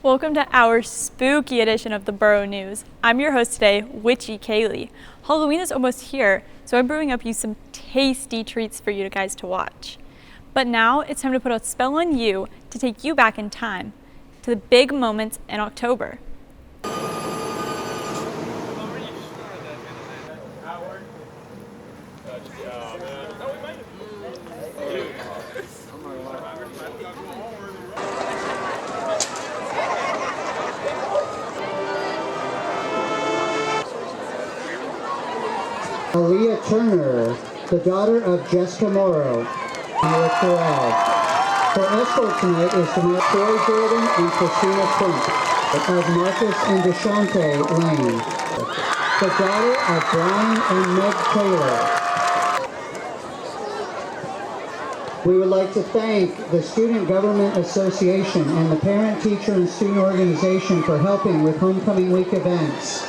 Welcome to our spooky edition of the Borough News. I'm your host today, Witchy Kaylee. Halloween is almost here, so I'm brewing up some tasty treats for you guys to watch. But now it's time to put a spell on you to take you back in time to the big moments in October. Aaliyah Turner, the daughter of Jessica Morrow, Iowa Corral. For escort tonight is tonight Corey Jordan and Christina Trump of Marcus and Deshante Lane, the daughter of Brian and Meg Taylor. We would like to thank the Student Government Association and the Parent, Teacher, and Student Organization for helping with Homecoming Week events.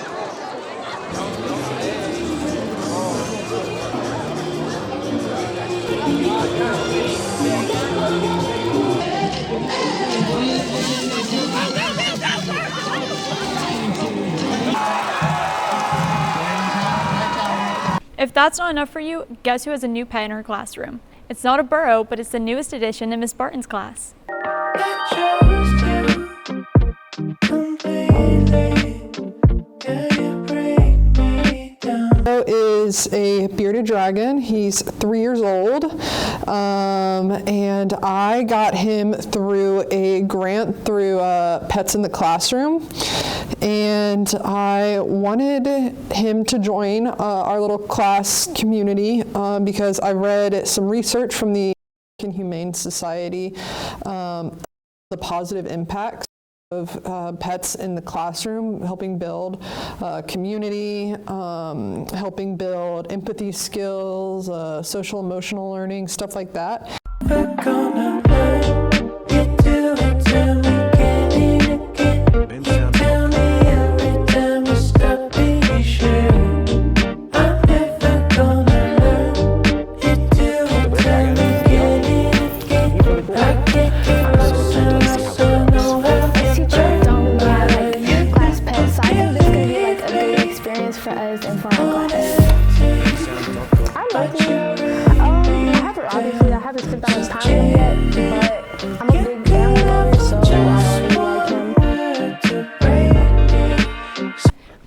If that's not enough for you, guess who has a new pet in her classroom? It's not a burrow, but it's the newest addition in Miss Barton's class. Is a bearded dragon. He's 3 years old, and I got him through a grant through Pets in the Classroom, and I wanted him to join our little class community because I read some research from the American Humane Society, the positive impacts of pets in the classroom, helping build community, helping build empathy skills, social emotional learning, stuff like that. For us and for our class. I'm lucky. I haven't spent that much time with him yet, but I'm a big animal lover, so I already like him.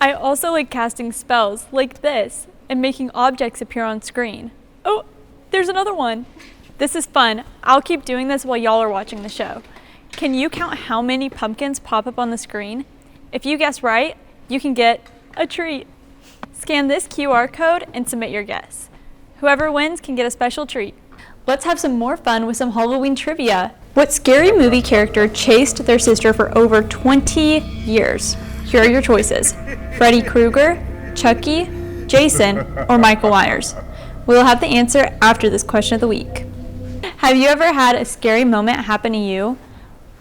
I also like casting spells like this and making objects appear on screen. Oh, there's another one. This is fun. I'll keep doing this while y'all are watching the show. Can you count how many pumpkins pop up on the screen? If you guess right, you can get a treat. Scan this QR code and submit your guess. Whoever wins can get a special treat. Let's have some more fun with some Halloween trivia. What scary movie character chased their sister for over 20 years? Here are your choices: Freddy Krueger, Chucky, Jason, or Michael Myers. We'll have the answer after this question of the week. Have you ever had a scary moment happen to you?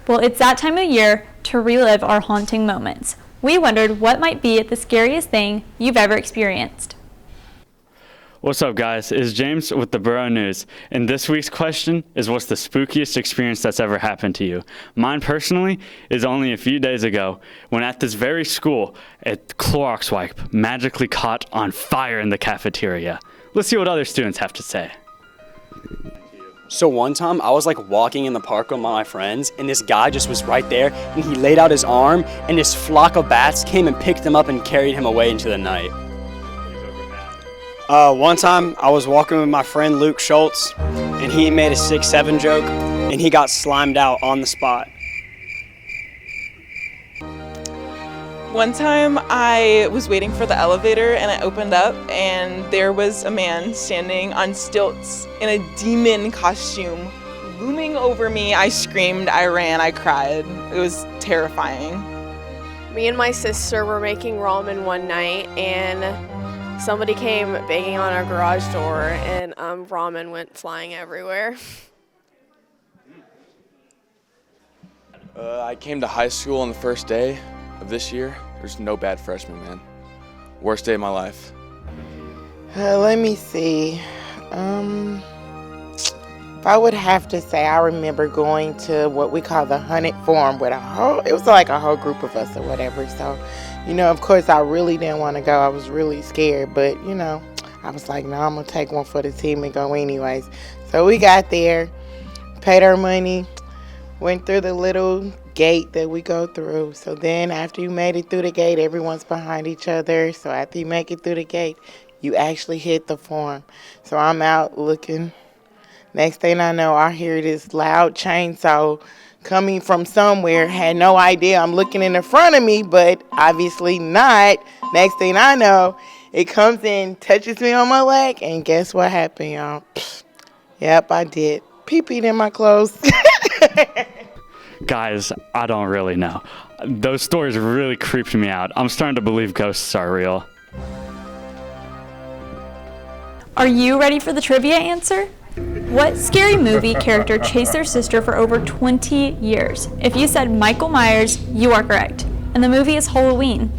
Well, it's that time of year to relive our haunting moments. We wondered what might be the scariest thing you've ever experienced. What's up, guys? It's James with the Borough News, and this week's question is, what's the spookiest experience that's ever happened to you? Mine personally is only a few days ago when at this very school, a Clorox wipe magically caught on fire in the cafeteria. Let's see what other students have to say. So one time I was walking in the park with my friends, and this guy just was right there, and he laid out his arm, and this flock of bats came and picked him up and carried him away into the night. One time I was walking with my friend Luke Schultz, and he made a 6'7" joke, and he got slimed out on the spot. One time I was waiting for the elevator and I opened up and there was a man standing on stilts in a demon costume looming over me. I screamed, I ran, I cried. It was terrifying. Me and my sister were making ramen one night and somebody came banging on our garage door and ramen went flying everywhere. I came to high school on the first day of this year. There's no bad freshmen, man. Worst day of my life. Let me see. If I would have to say, I remember going to what we call the Hunted Farm with it was like a whole group of us or whatever. So, of course, I really didn't want to go. I was really scared, but, I was like, no, I'm going to take one for the team and go anyways. So we got there, paid our money, went through the little gate that we go through. So then after you made it through the gate, everyone's behind each other. So after you make it through the gate, you actually hit the farm. So I'm out looking. Next thing I know, I hear this loud chainsaw coming from somewhere. Had no idea. I'm looking in the front of me, but obviously not. Next thing I know, it comes in, touches me on my leg, and guess what happened, y'all? Yep, I did. Pee-peed in my clothes. Guys, I don't really know. Those stories really creeped me out. I'm starting to believe ghosts are real. Are you ready for the trivia answer? What scary movie character chased their sister for over 20 years? If you said Michael Myers, you are correct. And the movie is Halloween.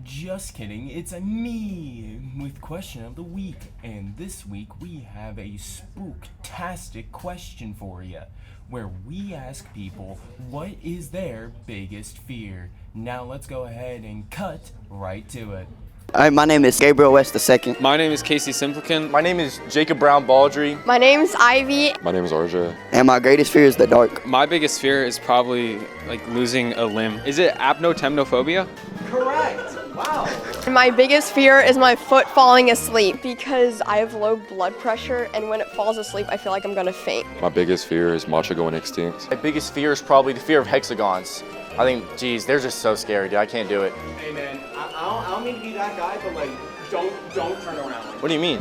Just kidding, it's me with question of the week, and this week we have a spooktastic question for you, where we ask people what is their biggest fear. Now let's go ahead and cut right to it. All right, my name is Gabriel West II. My name is Casey Simpleton. My name is Jacob Brown Baldry. My name's Ivy. My name is RJ. And my greatest fear is the dark. My biggest fear is probably like losing a limb. Is it apnotemnophobia? Correct. Wow. My biggest fear is my foot falling asleep because I have low blood pressure, and when it falls asleep, I feel like I'm gonna faint. My biggest fear is matcha going extinct. My biggest fear is probably the fear of hexagons. I think, geez, they're just so scary, dude. I can't do it. Hey man, I don't mean to be that guy, but like, don't turn around. What do you mean?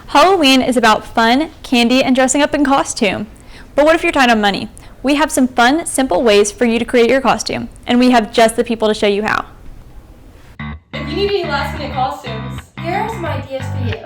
Halloween is about fun, candy, and dressing up in costume. But what if you're tight on money? We have some fun, simple ways for you to create your costume, and we have just the people to show you how. If you need any last minute costumes, here's some ideas for you.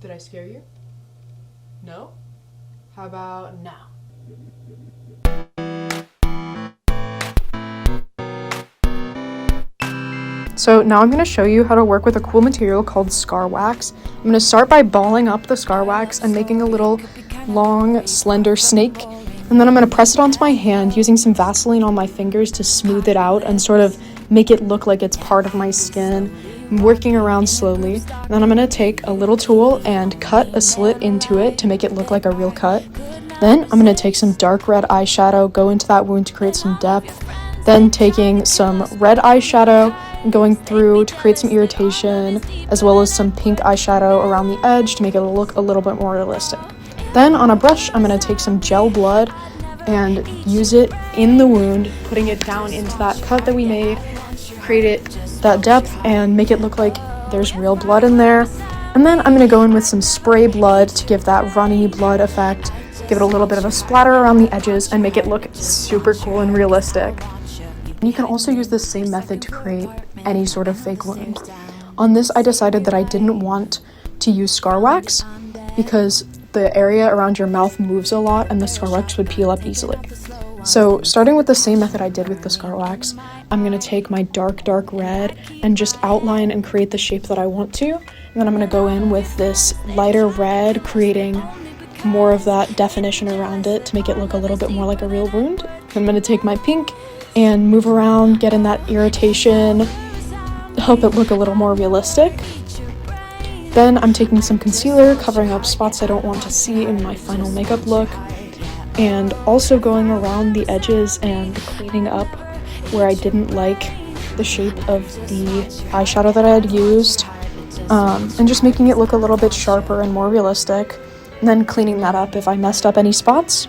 Did I scare you? No? How about now? So now I'm going to show you how to work with a cool material called scar wax. I'm going to start by balling up the scar wax and making a little long, slender snake. And then I'm going to press it onto my hand using some Vaseline on my fingers to smooth it out and sort of make it look like it's part of my skin. I'm working around slowly. And then I'm going to take a little tool and cut a slit into it to make it look like a real cut. Then I'm going to take some dark red eyeshadow, go into that wound to create some depth. Then taking some red eyeshadow and going through to create some irritation, as well as some pink eyeshadow around the edge to make it look a little bit more realistic. Then on a brush, I'm going to take some gel blood and use it in the wound, putting it down into that cut that we made, create that depth and make it look like there's real blood in there. And then I'm going to go in with some spray blood to give that runny blood effect, give it a little bit of a splatter around the edges and make it look super cool and realistic. And you can also use the same method to create any sort of fake wound. On this, I decided that I didn't want to use scar wax because the area around your mouth moves a lot and the scar wax would peel up easily. So starting with the same method I did with the scar wax, I'm going to take my dark red and just outline and create the shape that I want to. And then I'm going to go in with this lighter red, creating more of that definition around it to make it look a little bit more like a real wound. I'm going to take my pink and move around, get in that irritation, help it look a little more realistic. Then I'm taking some concealer, covering up spots I don't want to see in my final makeup look, and also going around the edges and cleaning up where I didn't like the shape of the eyeshadow that I had used, and just making it look a little bit sharper and more realistic, and then cleaning that up if I messed up any spots.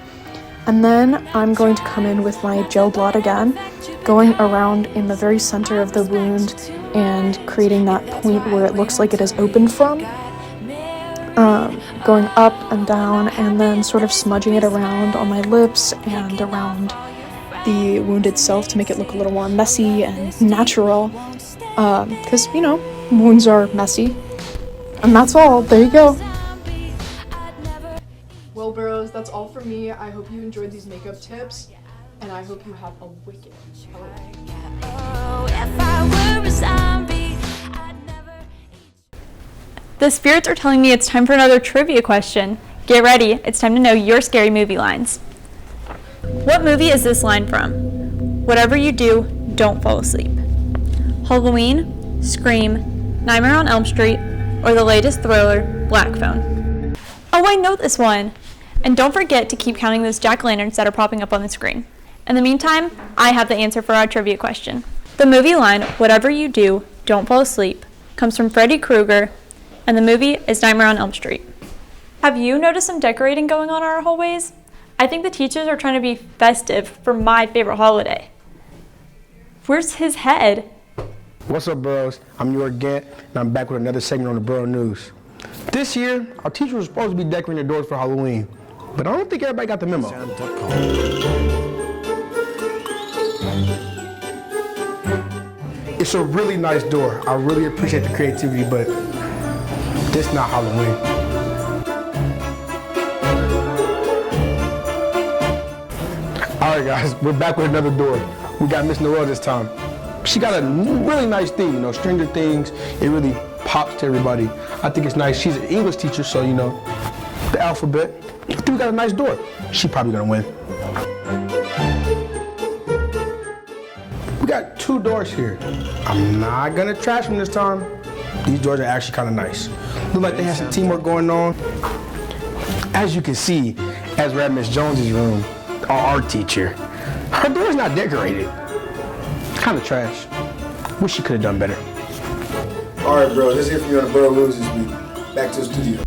And then I'm going to come in with my gel blot again, going around in the very center of the wound and creating that point where it looks like it is opened from, going up and down, and then sort of smudging it around on my lips and around the wound itself to make it look a little more messy and natural, because, you know, wounds are messy. And that's all. There you go. Well, bros, that's all for me. I hope you enjoyed these makeup tips, and I hope you have a wicked Halloween. The spirits are telling me it's time for another trivia question. Get ready, it's time to know your scary movie lines. What movie is this line from? Whatever you do, don't fall asleep. Halloween, Scream, Nightmare on Elm Street, or the latest thriller, Black Phone? Oh, I know this one! And don't forget to keep counting those jack-o'-lanterns that are popping up on the screen. In the meantime, I have the answer for our trivia question. The movie line, whatever you do, don't fall asleep, comes from Freddy Krueger, and the movie is Nightmare on Elm Street. Have you noticed some decorating going on in our hallways? I think the teachers are trying to be festive for my favorite holiday. Where's his head? What's up, bros? I'm your Gant, and I'm back with another segment on the Bro News. This year, our teachers were supposed to be decorating their doors for Halloween, but I don't think everybody got the memo. It's a really nice door. I really appreciate the creativity, but this not Halloween. All right, guys, we're back with another door. We got Miss Noel this time. She got a really nice theme, you know, Stranger Things. It really pops to everybody. I think it's nice. She's an English teacher, so, you know, the alphabet. I think we got a nice door. She probably gonna win. We got 2 doors here. I'm not gonna trash them this time. These doors are actually kind of nice. Look like they have some teamwork going on. As you can see, as we're at Miss Jones's room, our art teacher, her door's not decorated. Kind of trash. Wish she could have done better. All right, bro. Let's hear from you on the Borough News this week. Back to the studio.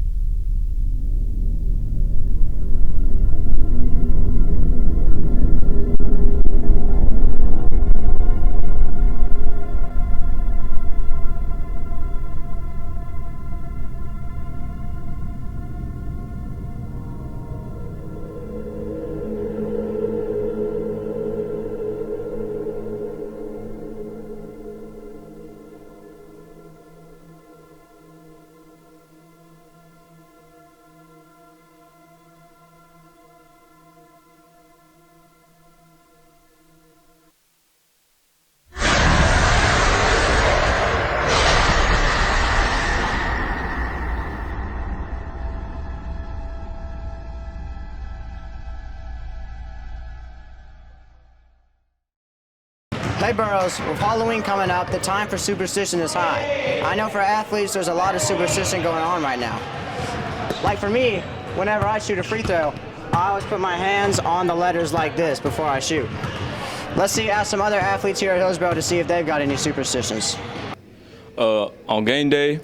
Hey Burrows, with Halloween coming up, the time for superstition is high. I know for athletes there's a lot of superstition going on right now. Like for me, whenever I shoot a free throw, I always put my hands on the letters like this before I shoot. Let's ask some other athletes here at Hillsborough to see if they've got any superstitions. On game day,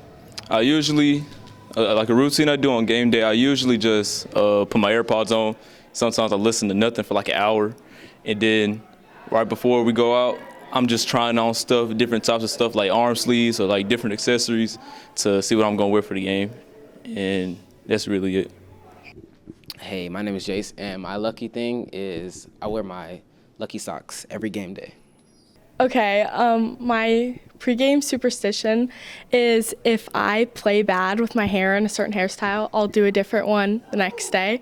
I usually, like a routine I do on game day, I usually just put my AirPods on. Sometimes I listen to nothing for like an hour, and then right before we go out, I'm just trying on stuff, different types of stuff like arm sleeves or like different accessories to see what I'm going to wear for the game. And that's really it. Hey, my name is Jace, and my lucky thing is I wear my lucky socks every game day. Okay, my pregame superstition is if I play bad with my hair in a certain hairstyle, I'll do a different one the next day,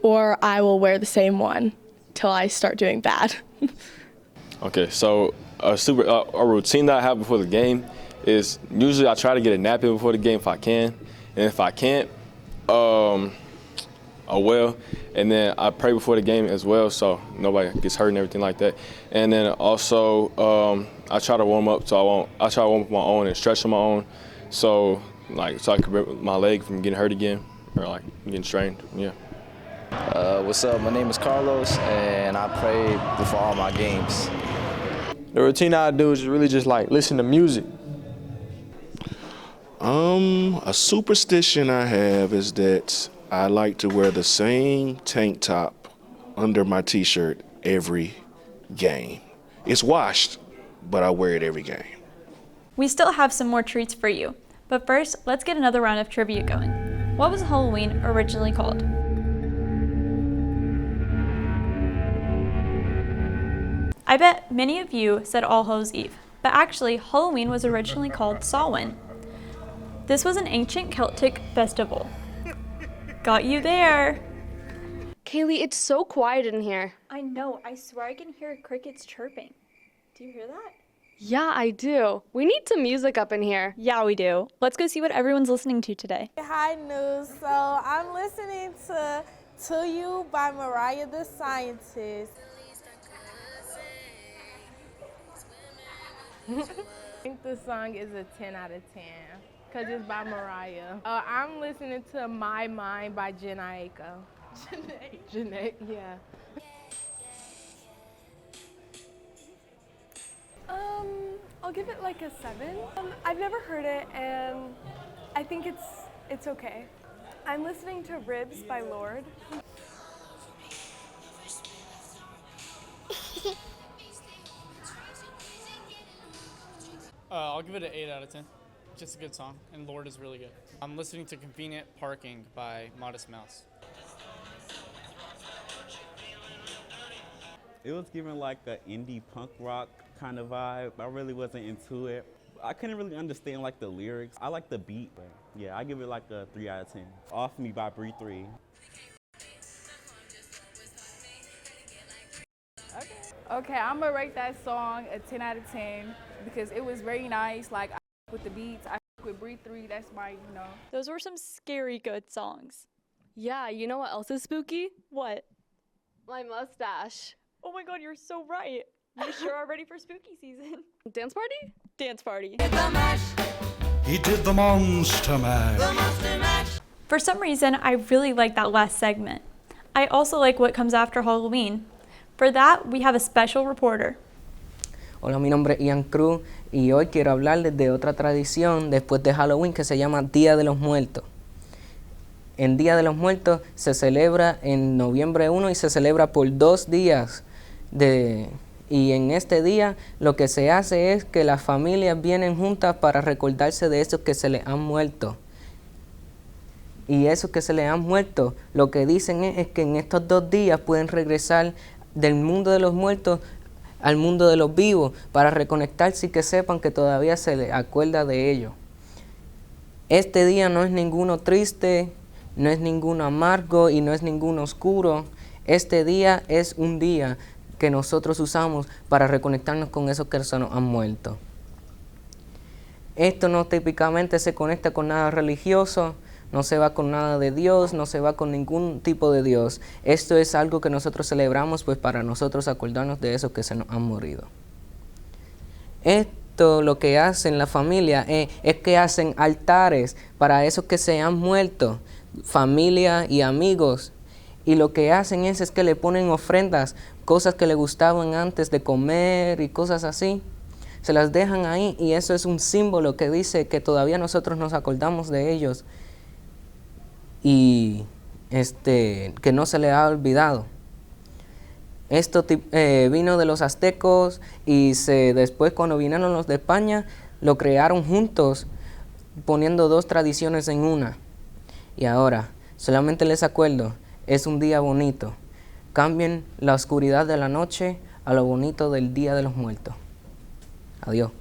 or I will wear the same one till I start doing bad. Okay, so a routine that I have before the game is usually I try to get a nap in before the game if I can, and if I can't, I will, and then I pray before the game as well, so nobody gets hurt and everything like that. And then also I try to warm up, I try to warm up my own and stretch on my own, so like so I could prevent my leg from getting hurt again or like getting strained. Yeah. What's up? My name is Carlos, and I pray before all my games. The routine I do is really just like listen to music. A superstition I have is that I like to wear the same tank top under my t-shirt every game. It's washed, but I wear it every game. We still have some more treats for you, but first, let's get another round of trivia going. What was Halloween originally called? I bet many of you said All Hallows Eve, but actually Halloween was originally called Samhain. This was an ancient Celtic festival. Got you there. Kaylee, it's so quiet in here. I know, I swear I can hear crickets chirping. Do you hear that? Yeah, I do. We need some music up in here. Yeah, we do. Let's go see what everyone's listening to today. Hi, News. So I'm listening to You by Mariah the Scientist. I think the song is a 10 out of 10 because it's by Mariah. I'm listening to My Mind by Jen Aiko. Janae, yeah. I'll give it like a 7. I've never heard it and I think it's okay. I'm listening to Ribs by Lorde. I'll give it an 8 out of 10. Just a good song, and Lorde is really good. I'm listening to Convenient Parking by Modest Mouse. It was giving like an indie punk rock kind of vibe. I really wasn't into it. I couldn't really understand like the lyrics. I like the beat, but yeah, I give it like a 3 out of 10. Off Me by Bree 3. Okay, I'm gonna rate that song a 10 out of 10 because it was very nice. Like, I with the beats, I with Bree 3, that's my, Those were some scary good songs. Yeah, you know what else is spooky? What? My mustache. Oh my god, you're so right. You sure are ready for spooky season. Dance party? Dance party. He did the Monster Mash. For some reason, I really like that last segment. I also like what comes after Halloween. For that, we have a special reporter. Hola, mi nombre es Ian Cruz y hoy quiero hablarles de otra tradición después de Halloween que se llama Día de los Muertos. El Día de los Muertos se celebra en noviembre 1 y se celebra por 2 días. Y en este día lo que se hace es que las familias vienen juntas para recordarse de esos que se les han muerto. Y esos que se les han muerto, lo que dicen es que en estos 2 días pueden regresar del mundo de los muertos al mundo de los vivos para reconectarse y que sepan que todavía se les acuerda de ellos. Este día no es ninguno triste, no es ninguno amargo y no es ninguno oscuro. Este día es un día que nosotros usamos para reconectarnos con esos que se nos han muerto. Esto no típicamente se conecta con nada religioso, no se va con nada de Dios, no se va con ningún tipo de Dios. Esto es algo que nosotros celebramos pues para nosotros acordarnos de esos que se nos han morido. Esto lo que hacen la familia es que hacen altares para esos que se han muerto, familia y amigos. Y lo que hacen es que le ponen ofrendas, cosas que le gustaban antes de comer y cosas así. Se las dejan ahí y eso es un símbolo que dice que todavía nosotros nos acordamos de ellos y que no se les ha olvidado. Esto vino de los aztecos y después cuando vinieron los de España lo crearon juntos poniendo 2 tradiciones en una. Y ahora, solamente les acuerdo, es un día bonito. Cambien la oscuridad de la noche a lo bonito del Día de los Muertos. Adiós.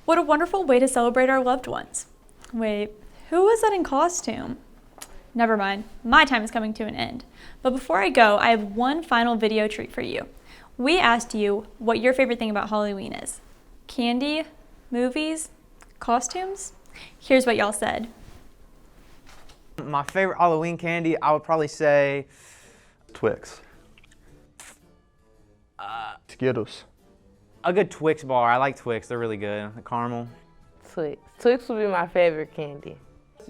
What a wonderful way to celebrate our loved ones. Wait, who was that in costume? Never mind, my time is coming to an end. But before I go, I have one final video treat for you. We asked you what your favorite thing about Halloween is. Candy, movies, costumes? Here's what y'all said. My favorite Halloween candy, I would probably say Twix. Skittles. a good Twix bar. I like Twix. They're really good. The caramel. Twix. Twix would be my favorite candy.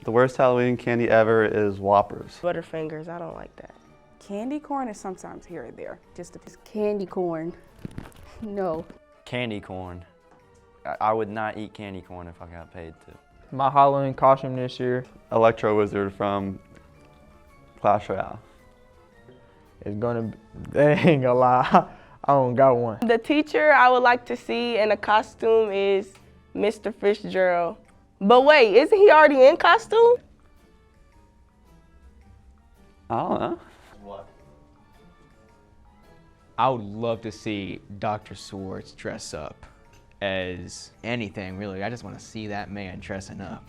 The worst Halloween candy ever is Whoppers. Butterfingers, I don't like that. Candy corn is sometimes here and there. Just candy corn. No. Candy corn. I would not eat candy corn if I got paid to. My Halloween costume this year. Electro Wizard from Clash Royale. It's gonna be, they ain't gonna lie, I don't got one. The teacher I would like to see in a costume is Mr. Fitzgerald. But wait, isn't he already in costume? I don't know. I would love to see Dr. Swartz dress up as anything, really. I just want to see that man dressing up.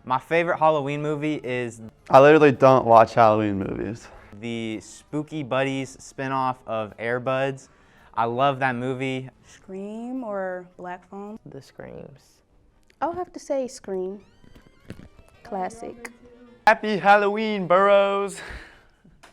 My favorite Halloween movie is I literally don't watch Halloween movies. the Spooky Buddies spinoff of Air Buds. I love that movie. Scream or Black Phone? The Screams. I'll have to say Scream. Classic. Happy Halloween, Burrows!